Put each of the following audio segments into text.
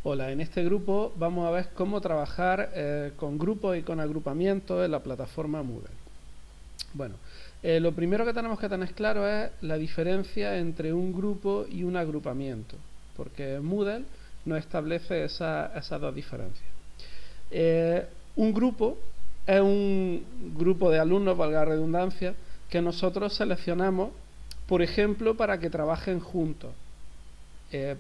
Hola, en este grupo vamos a ver cómo trabajar con grupos y con agrupamientos en la plataforma Moodle. Bueno, lo primero que tenemos que tener claro es la diferencia entre un grupo y un agrupamiento, porque Moodle nos establece esas dos diferencias. Un grupo es un grupo de alumnos, valga la redundancia, que nosotros seleccionamos, por ejemplo, para que trabajen juntos.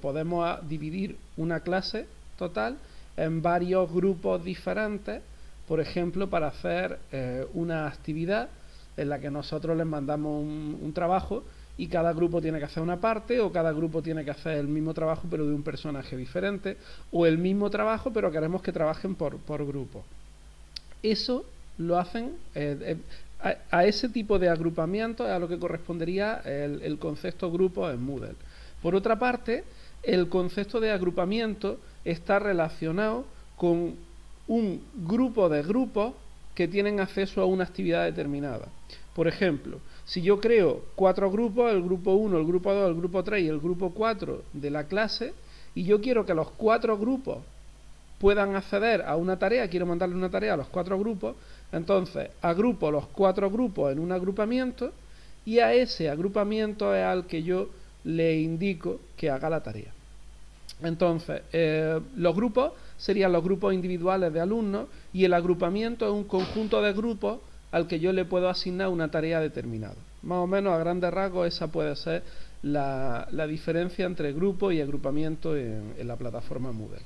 Podemos dividir una clase total en varios grupos diferentes, por ejemplo, para hacer una actividad en la que nosotros les mandamos un trabajo y cada grupo tiene que hacer una parte, o cada grupo tiene que hacer el mismo trabajo pero de un personaje diferente, o el mismo trabajo pero queremos que trabajen por grupo. Eso lo hacen a ese tipo de agrupamiento es a lo que correspondería el concepto grupo en Moodle. Por otra parte, el concepto de agrupamiento está relacionado con un grupo de grupos que tienen acceso a una actividad determinada. Por ejemplo, si yo creo 4 grupos, el grupo 1, el grupo 2, el grupo 3 y el grupo 4 de la clase, y yo quiero que los 4 grupos puedan acceder a una tarea, quiero mandarle una tarea a los 4 grupos, entonces agrupo los 4 grupos en un agrupamiento y a ese agrupamiento es al que yo le indico que haga la tarea. Entonces, los grupos serían los grupos individuales de alumnos y el agrupamiento es un conjunto de grupos al que yo le puedo asignar una tarea determinada. Más o menos a grandes rasgos esa puede ser la diferencia entre grupo y agrupamiento en la plataforma Moodle.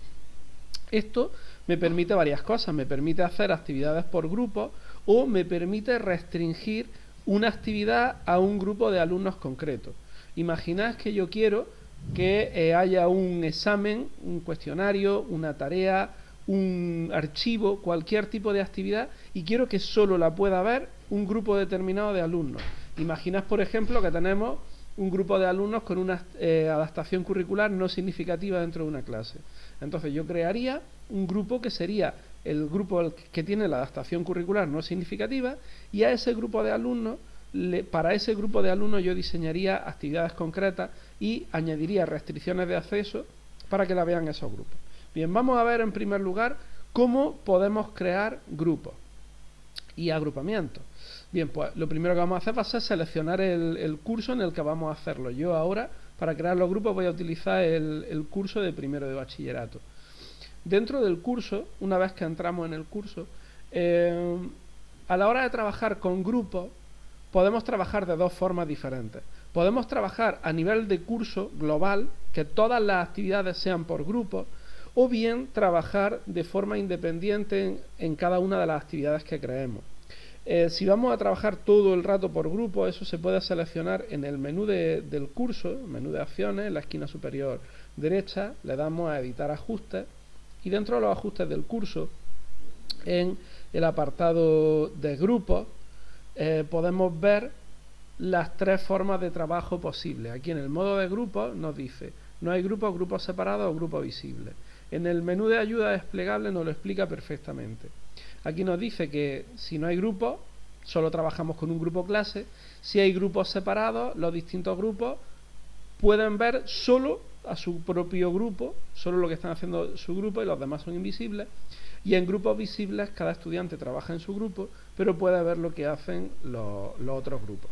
Esto me permite varias cosas, me permite hacer actividades por grupo o me permite restringir una actividad a un grupo de alumnos concretos. Imaginad que yo quiero que haya un examen, un cuestionario, una tarea, un archivo, cualquier tipo de actividad y quiero que solo la pueda ver un grupo determinado de alumnos. Imaginad, por ejemplo, que tenemos un grupo de alumnos con una adaptación curricular no significativa dentro de una clase. Entonces yo crearía un grupo que sería el grupo que tiene la adaptación curricular no significativa y a ese grupo de alumnos, para ese grupo de alumnos yo diseñaría actividades concretas y añadiría restricciones de acceso para que la vean esos grupos. Bien, vamos a ver en primer lugar cómo podemos crear grupos y agrupamientos. Bien, pues lo primero que vamos a hacer va a ser seleccionar el curso en el que vamos a hacerlo. Yo ahora, para crear los grupos, voy a utilizar el curso de primero de bachillerato. Dentro del curso, una vez que entramos en el curso, a la hora de trabajar con grupos, podemos trabajar de dos formas diferentes. Podemos trabajar a nivel de curso global, que todas las actividades sean por grupos, o bien trabajar de forma independiente en cada una de las actividades que creemos. Si vamos a trabajar todo el rato por grupo, eso se puede seleccionar en el menú del curso, menú de acciones, en la esquina superior derecha, le damos a editar ajustes y dentro de los ajustes del curso, en el apartado de grupos, podemos ver las 3 formas de trabajo posibles. Aquí en el modo de grupos nos dice, no hay grupos, grupos separados o grupos visibles. En el menú de ayuda desplegable nos lo explica perfectamente. Aquí nos dice que si no hay grupos, solo trabajamos con un grupo clase. Si hay grupos separados, los distintos grupos pueden ver solo a su propio grupo, solo lo que están haciendo su grupo y los demás son invisibles. Y en grupos visibles cada estudiante trabaja en su grupo, pero puede ver lo que hacen los otros grupos.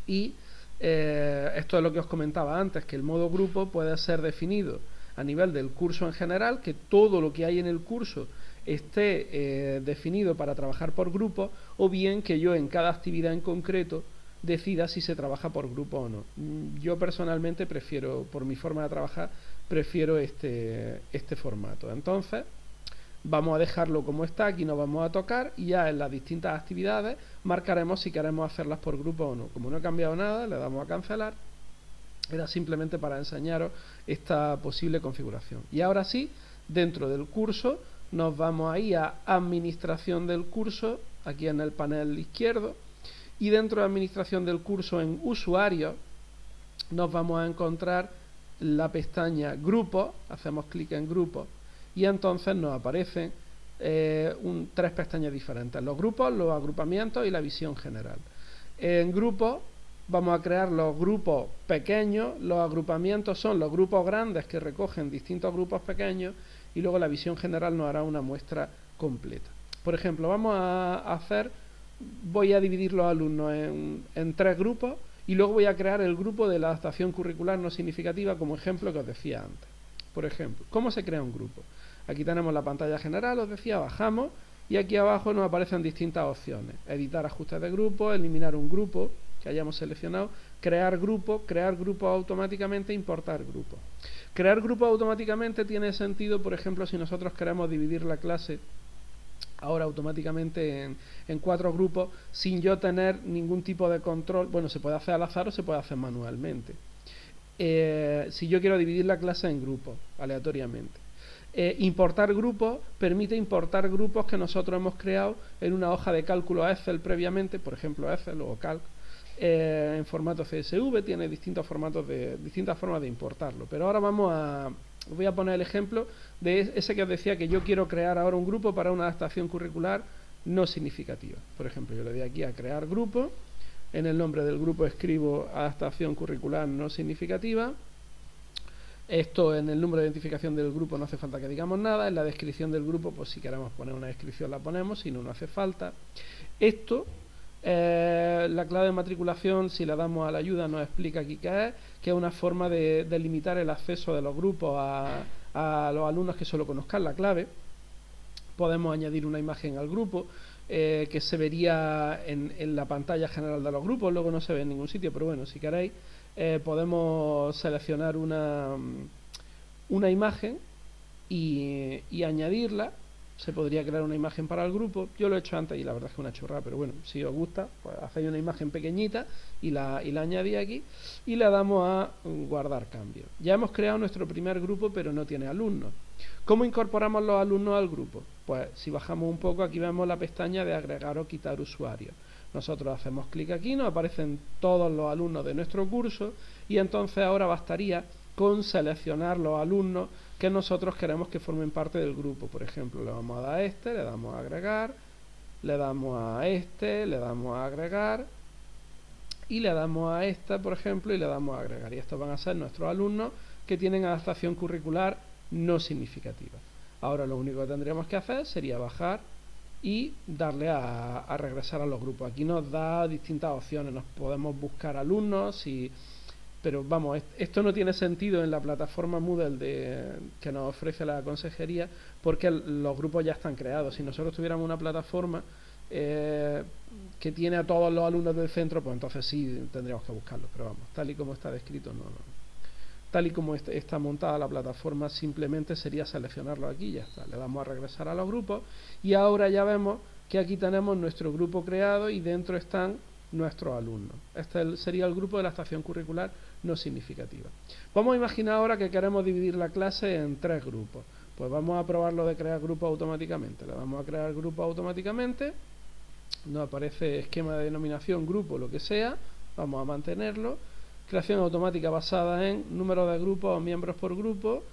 Y esto es lo que os comentaba antes, que el modo grupo puede ser definido a nivel del curso en general, que todo lo que hay en el curso esté definido para trabajar por grupo, o bien que yo en cada actividad en concreto decida si se trabaja por grupo o no. Yo personalmente prefiero, por mi forma de trabajar, prefiero este formato. Entonces, vamos a dejarlo como está, aquí no vamos a tocar y ya en las distintas actividades marcaremos si queremos hacerlas por grupo o no. Como no he cambiado nada, le damos a cancelar. Era simplemente para enseñaros esta posible configuración. Y ahora sí, dentro del curso nos vamos ahí a administración del curso, aquí en el panel izquierdo, y dentro de administración del curso en usuarios nos vamos a encontrar la pestaña grupos, hacemos clic en grupos y entonces nos aparecen 3 pestañas diferentes, los grupos, los agrupamientos y la visión general. En grupos vamos a crear los grupos pequeños, los agrupamientos son los grupos grandes que recogen distintos grupos pequeños y luego la visión general nos hará una muestra completa. Por ejemplo, voy a dividir los alumnos en 3 grupos y luego voy a crear el grupo de la adaptación curricular no significativa como ejemplo que os decía antes. Por ejemplo, ¿cómo se crea un grupo? Aquí tenemos la pantalla general, os decía, bajamos y aquí abajo nos aparecen distintas opciones. Editar ajustes de grupo, eliminar un grupo que hayamos seleccionado, crear grupo automáticamente, importar grupo. Crear grupo automáticamente tiene sentido, por ejemplo, si nosotros queremos dividir la clase ahora automáticamente en 4 grupos sin yo tener ningún tipo de control. Bueno, se puede hacer al azar o se puede hacer manualmente. Si yo quiero dividir la clase en grupos aleatoriamente. Importar grupos permite importar grupos que nosotros hemos creado en una hoja de cálculo Excel previamente, por ejemplo Excel o Calc, en formato CSV, tiene distintas formas de importarlo. Pero ahora voy a poner el ejemplo de ese que os decía que yo quiero crear ahora un grupo para una adaptación curricular no significativa. Por ejemplo, yo le doy aquí a crear grupo, en el nombre del grupo escribo adaptación curricular no significativa. Esto en el número de identificación del grupo no hace falta que digamos nada. En la descripción del grupo, pues si queremos poner una descripción la ponemos, si no, no hace falta. Esto, la clave de matriculación, si le damos a la ayuda, nos explica aquí que es una forma de limitar el acceso de los grupos a los alumnos que solo conozcan la clave. Podemos añadir una imagen al grupo que se vería en la pantalla general de los grupos, luego no se ve en ningún sitio, pero bueno, si queréis podemos seleccionar una imagen y añadirla. Se podría crear una imagen para el grupo. Yo lo he hecho antes y la verdad es que es una chorrada, pero bueno, si os gusta, pues hacéis una imagen pequeñita y la añadís aquí y le damos a guardar cambio. Ya hemos creado nuestro primer grupo, pero no tiene alumnos. ¿Cómo incorporamos los alumnos al grupo? Pues si bajamos un poco, aquí vemos la pestaña de agregar o quitar usuarios. Nosotros hacemos clic aquí, nos aparecen todos los alumnos de nuestro curso y entonces ahora bastaría con seleccionar los alumnos que nosotros queremos que formen parte del grupo. Por ejemplo, le vamos a dar a este, le damos a agregar, le damos a este, le damos a agregar y le damos a esta, por ejemplo, y le damos a agregar. Y estos van a ser nuestros alumnos que tienen adaptación curricular no significativa. Ahora lo único que tendríamos que hacer sería bajar y darle a regresar a los grupos. Aquí nos da distintas opciones, nos podemos buscar alumnos pero vamos, esto no tiene sentido en la plataforma Moodle que nos ofrece la consejería porque los grupos ya están creados. Si nosotros tuviéramos una plataforma que tiene a todos los alumnos del centro, pues entonces sí tendríamos que buscarlos, pero vamos, tal y como está descrito, no. Tal y como está montada la plataforma, simplemente sería seleccionarlo aquí y ya está. Le damos a regresar a los grupos y ahora ya vemos que aquí tenemos nuestro grupo creado y dentro están nuestros alumnos. Este sería el grupo de la adaptación curricular no significativa. Vamos a imaginar ahora que queremos dividir la clase en 3 grupos. Pues vamos a probar lo de crear grupos automáticamente. Le damos a crear grupos automáticamente. Nos aparece esquema de denominación, grupo, lo que sea. Vamos a mantenerlo. Creación automática basada en número de grupos o miembros por grupo.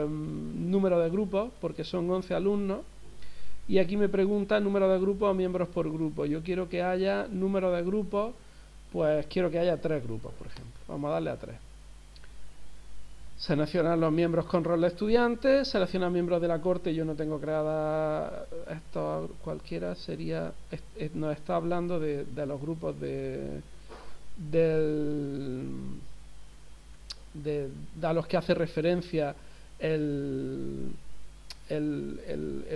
Número de grupos, porque son 11 alumnos. Y aquí me pregunta número de grupos o miembros por grupo. Yo quiero que haya número de grupos, pues quiero que haya 3 grupos, por ejemplo. Vamos a darle a 3. Seleccionar los miembros con rol de estudiantes, seleccionar miembros de la corte. Yo no tengo creada esto, cualquiera sería. Nos está hablando de los grupos a los que hace referencia a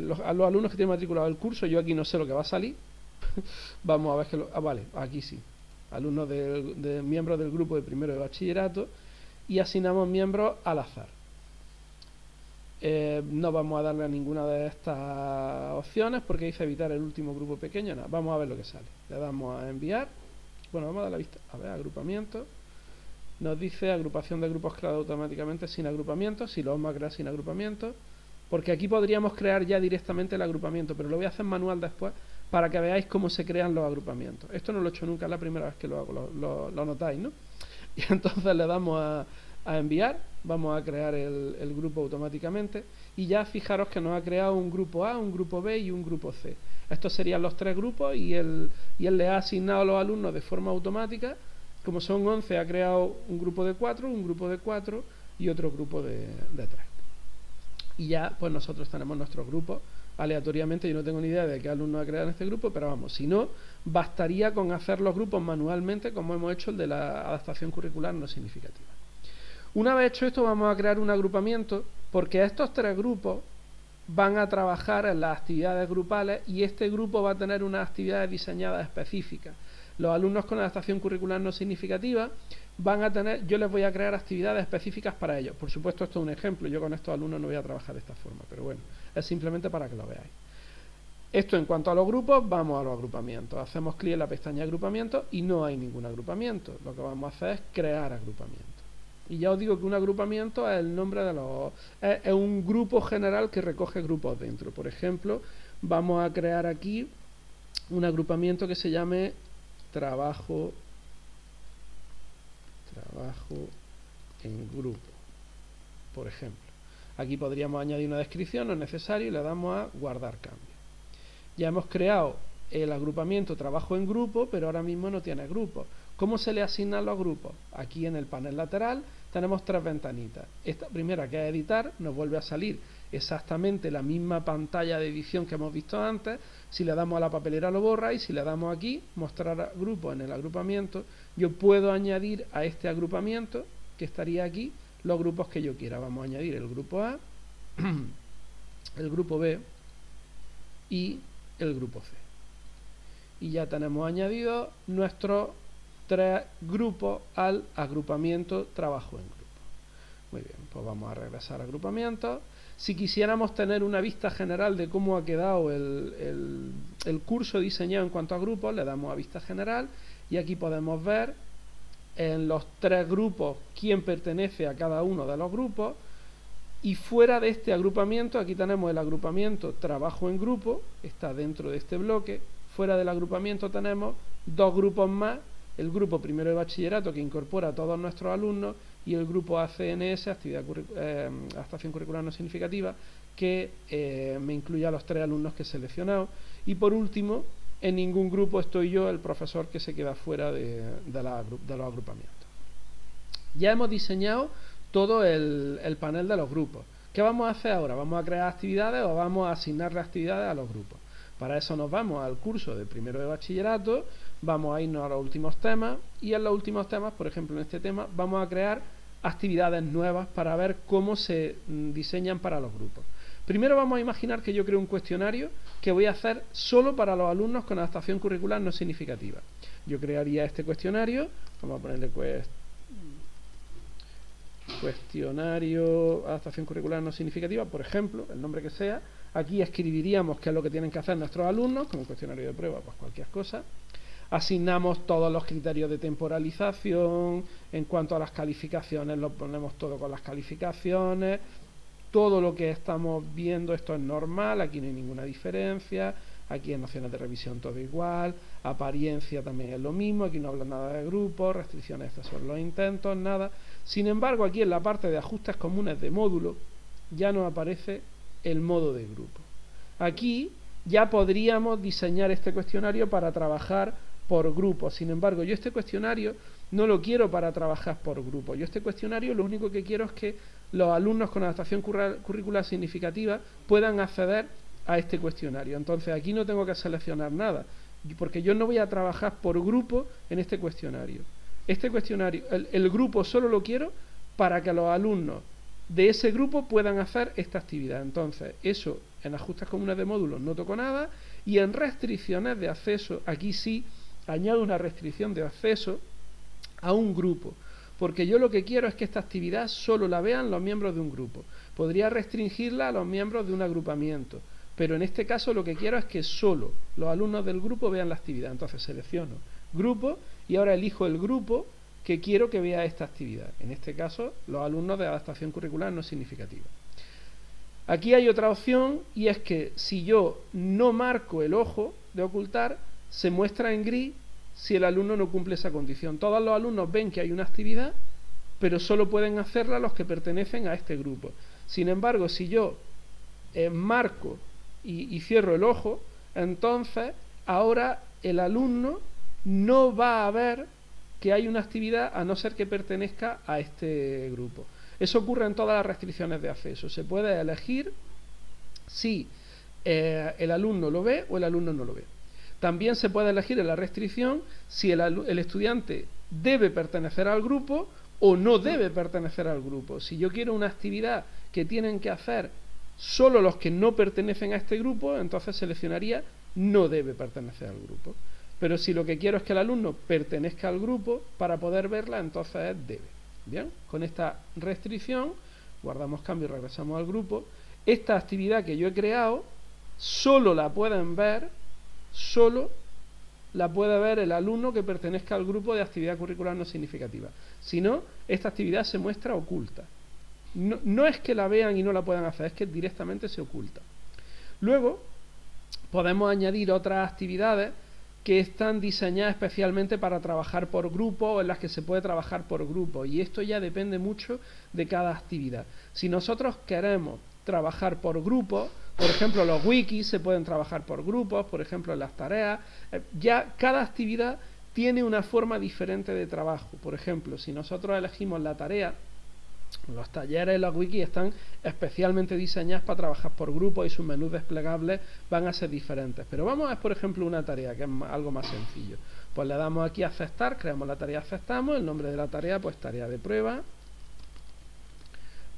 los alumnos que tienen matriculado el curso. Yo aquí no sé lo que va a salir. Vamos a ver que vale, aquí sí. Alumnos de miembros del grupo de primero de bachillerato y asignamos miembros al azar. No vamos a darle a ninguna de estas opciones porque dice evitar el último grupo pequeño. Nada, vamos a ver lo que sale. Le damos a enviar. Bueno, vamos a dar la vista. A ver, agrupamiento. Nos dice agrupación de grupos creados automáticamente sin agrupamiento. Si lo vamos a crear sin agrupamiento, porque aquí podríamos crear ya directamente el agrupamiento, pero lo voy a hacer manual después para que veáis cómo se crean los agrupamientos. Esto no lo he hecho nunca, es la primera vez que lo hago, lo notáis, ¿no? Y entonces le damos a enviar, vamos a crear el grupo automáticamente y ya fijaros que nos ha creado un grupo A, un grupo B y un grupo C. Estos serían los 3 grupos y él le ha asignado a los alumnos de forma automática Como son 11, ha creado un grupo de 4, un grupo de 4 y otro grupo de 3. Y ya pues nosotros tenemos nuestro grupo aleatoriamente. Yo no tengo ni idea de qué alumno ha creado en este grupo, pero vamos, si no, bastaría con hacer los grupos manualmente, como hemos hecho el de la adaptación curricular no significativa. Una vez hecho esto, vamos a crear un agrupamiento, porque estos 3 grupos van a trabajar en las actividades grupales y este grupo va a tener unas actividades diseñadas específicas. Los alumnos con adaptación curricular no significativa van a tener, yo les voy a crear actividades específicas para ellos. Por supuesto, esto es un ejemplo, yo con estos alumnos no voy a trabajar de esta forma, pero bueno, es simplemente para que lo veáis. Esto en cuanto a los grupos, vamos a los agrupamientos. Hacemos clic en la pestaña agrupamientos y no hay ningún agrupamiento. Lo que vamos a hacer es crear agrupamientos. Y ya os digo que un agrupamiento es el nombre de los... es un grupo general que recoge grupos dentro. Por ejemplo, vamos a crear aquí un agrupamiento que se llame trabajo en grupo, por ejemplo. Aquí podríamos añadir una descripción, no es necesario, y le damos a guardar cambio. Ya hemos creado el agrupamiento trabajo en grupo, pero ahora mismo no tiene grupos. ¿Cómo se le asignan los grupos? Aquí en el panel lateral tenemos 3 ventanitas. Esta primera, que es editar, nos vuelve a salir exactamente la misma pantalla de edición que hemos visto antes. Si le damos a la papelera lo borra, y si le damos aquí, mostrar grupos en el agrupamiento, yo puedo añadir a este agrupamiento, que estaría aquí, los grupos que yo quiera. Vamos a añadir el grupo A, el grupo B y el grupo C. Y ya tenemos añadido nuestros 3 grupos al agrupamiento trabajo en grupo. Muy bien, pues vamos a regresar a agrupamientos. Si quisiéramos tener una vista general de cómo ha quedado el curso diseñado en cuanto a grupos, le damos a vista general y aquí podemos ver en los 3 grupos quién pertenece a cada uno de los grupos. Y fuera de este agrupamiento, aquí tenemos el agrupamiento trabajo en grupo, está dentro de este bloque. Fuera del agrupamiento tenemos 2 grupos más, el grupo primero de bachillerato, que incorpora a todos nuestros alumnos, y el grupo ACNS, adaptación curricular no significativa, que me incluye a los 3 alumnos que he seleccionado. Y por último, en ningún grupo estoy yo, el profesor, que se queda fuera de los agrupamientos. Ya hemos diseñado todo el panel de los grupos. ¿Qué vamos a hacer ahora? ¿Vamos a crear actividades o vamos a asignarle actividades a los grupos? Para eso nos vamos al curso de primero de bachillerato, vamos a irnos a los últimos temas, y en los últimos temas, por ejemplo en este tema, vamos a crear actividades nuevas para ver cómo se diseñan para los grupos. Primero vamos a imaginar que yo creo un cuestionario que voy a hacer solo para los alumnos con adaptación curricular no significativa. Yo crearía este cuestionario, vamos a ponerle cuestionario adaptación curricular no significativa, por ejemplo, el nombre que sea. Aquí escribiríamos qué es lo que tienen que hacer nuestros alumnos, como un cuestionario de prueba, pues cualquier cosa. Asignamos todos los criterios de temporalización. En cuanto a las calificaciones, lo ponemos todo con las calificaciones. Todo lo que estamos viendo, esto es normal, aquí no hay ninguna diferencia. Aquí en nociones de revisión todo igual. Apariencia también es lo mismo, aquí no habla nada de grupos, restricciones, estos son los intentos, nada. Sin embargo, aquí en la parte de ajustes comunes de módulo ya nos aparece el modo de grupo. Aquí ya podríamos diseñar este cuestionario para trabajar por grupos. Sin embargo, yo este cuestionario no lo quiero para trabajar por grupos. Yo este cuestionario lo único que quiero es que los alumnos con adaptación curricular significativa puedan acceder a este cuestionario. Entonces aquí no tengo que seleccionar nada, porque yo no voy a trabajar por grupo en este cuestionario. Este cuestionario, el grupo solo lo quiero para que los alumnos de ese grupo puedan hacer esta actividad. Entonces, eso en ajustes comunes de módulos no toco nada, y en restricciones de acceso, aquí sí añado una restricción de acceso a un grupo, porque yo lo que quiero es que esta actividad solo la vean los miembros de un grupo. Podría restringirla a los miembros de un agrupamiento, pero en este caso lo que quiero es que solo los alumnos del grupo vean la actividad. Entonces selecciono grupo y ahora elijo el grupo que quiero que vea esta actividad. En este caso, los alumnos de adaptación curricular no significativa. Aquí hay otra opción, y es que si yo no marco el ojo de ocultar, se muestra en gris si el alumno no cumple esa condición. Todos los alumnos ven que hay una actividad, pero solo pueden hacerla los que pertenecen a este grupo. Sin embargo, si yo marco y cierro el ojo, entonces ahora el alumno no va a ver que hay una actividad a no ser que pertenezca a este grupo. Eso ocurre en todas las restricciones de acceso. Se puede elegir si el alumno lo ve o el alumno no lo ve. También se puede elegir en la restricción si el estudiante debe pertenecer al grupo o no debe pertenecer al grupo. Si yo quiero una actividad que tienen que hacer solo los que no pertenecen a este grupo, entonces seleccionaría no debe pertenecer al grupo. Pero si lo que quiero es que el alumno pertenezca al grupo para poder verla, entonces es debe. Bien, con esta restricción guardamos cambio y regresamos al grupo. Esta actividad que yo he creado solo la pueden ver, solo la puede ver el alumno que pertenezca al grupo de actividad curricular no significativa. Si no, esta actividad se muestra oculta. No es que la vean y no la puedan hacer, es que directamente se oculta. Luego podemos añadir otras actividades que están diseñadas especialmente para trabajar por grupo o en las que se puede trabajar por grupo, y esto ya depende mucho de cada actividad. Si nosotros queremos trabajar por grupos, por ejemplo los wikis se pueden trabajar por grupos, por ejemplo en las tareas, ya cada actividad tiene una forma diferente de trabajo. Por ejemplo, si nosotros elegimos la tarea, los talleres y los wikis están especialmente diseñados para trabajar por grupos y sus menús desplegables van a ser diferentes. Pero vamos a ver, por ejemplo, una tarea que es algo más sencillo. Pues le damos aquí a aceptar, creamos la tarea, aceptamos, el nombre de la tarea, pues tarea de prueba.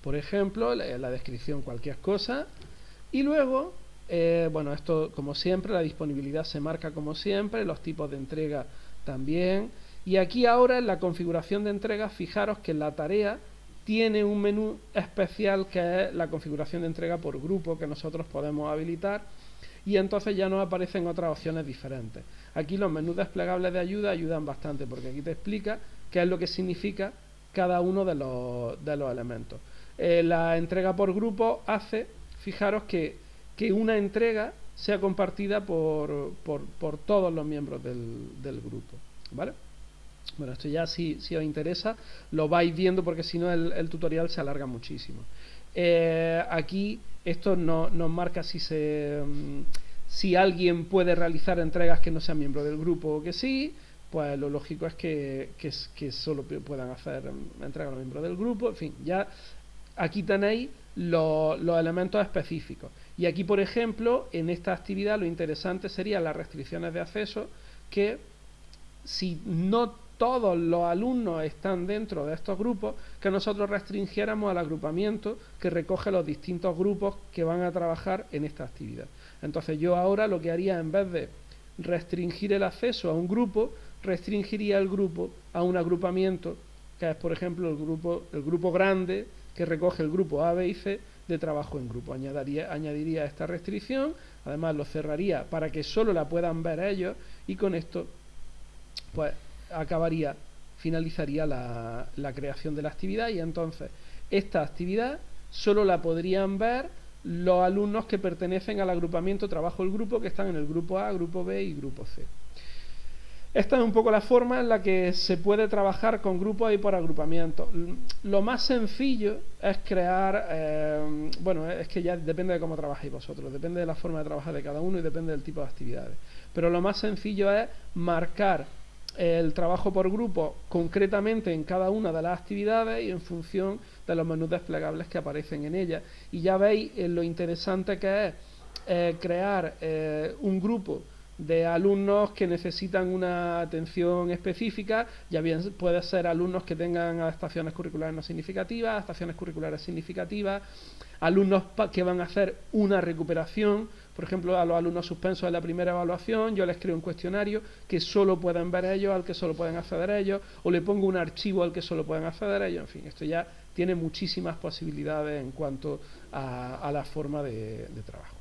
Por ejemplo, la descripción cualquier cosa. Y luego, bueno, esto como siempre, la disponibilidad se marca como siempre, los tipos de entrega también. Y aquí ahora en la configuración de entrega, fijaros que en la tarea tiene un menú especial que es la configuración de entrega por grupo que nosotros podemos habilitar, y entonces ya nos aparecen otras opciones diferentes. Aquí los menús desplegables de ayuda ayudan bastante porque aquí te explica qué es lo que significa cada uno de los elementos. La entrega por grupo hace, fijaros que una entrega sea compartida por todos los miembros del grupo, ¿vale? Bueno, esto ya si os interesa lo vais viendo porque si no el tutorial se alarga muchísimo. Aquí esto nos marca si alguien puede realizar entregas que no sean miembro del grupo o que sí. Pues lo lógico es que solo puedan hacer entregas a los miembros del grupo. En fin, ya aquí tenéis los elementos específicos. Y aquí, por ejemplo, en esta actividad lo interesante serían las restricciones de acceso, que si no todos los alumnos están dentro de estos grupos, que nosotros restringiéramos al agrupamiento que recoge los distintos grupos que van a trabajar en esta actividad. Entonces yo ahora lo que haría, en vez de restringir el acceso a un grupo, restringiría el grupo a un agrupamiento, que es por ejemplo el grupo grande que recoge el grupo A, B y C de trabajo en grupo. Añadiría esta restricción, además lo cerraría para que solo la puedan ver ellos, y con esto pues finalizaría la creación de la actividad, y entonces esta actividad solo la podrían ver los alumnos que pertenecen al agrupamiento trabajo el grupo, que están en el grupo A, grupo B y grupo C. Esta es un poco la forma en la que se puede trabajar con grupos y por agrupamiento. Lo más sencillo es crear, bueno, es que ya depende de cómo trabajéis vosotros, depende de la forma de trabajar de cada uno y depende del tipo de actividades. Pero lo más sencillo es marcar el trabajo por grupo concretamente en cada una de las actividades y en función de los menús desplegables que aparecen en ellas. Y ya veis lo interesante que es crear un grupo de alumnos que necesitan una atención específica, ya bien puede ser alumnos que tengan adaptaciones curriculares no significativas, adaptaciones curriculares significativas, alumnos que van a hacer una recuperación. Por ejemplo, a los alumnos suspensos de la primera evaluación yo les creo un cuestionario que solo pueden ver ellos, al que solo pueden acceder ellos, o le pongo un archivo al que solo pueden acceder ellos. En fin, esto ya tiene muchísimas posibilidades en cuanto a la forma de trabajo.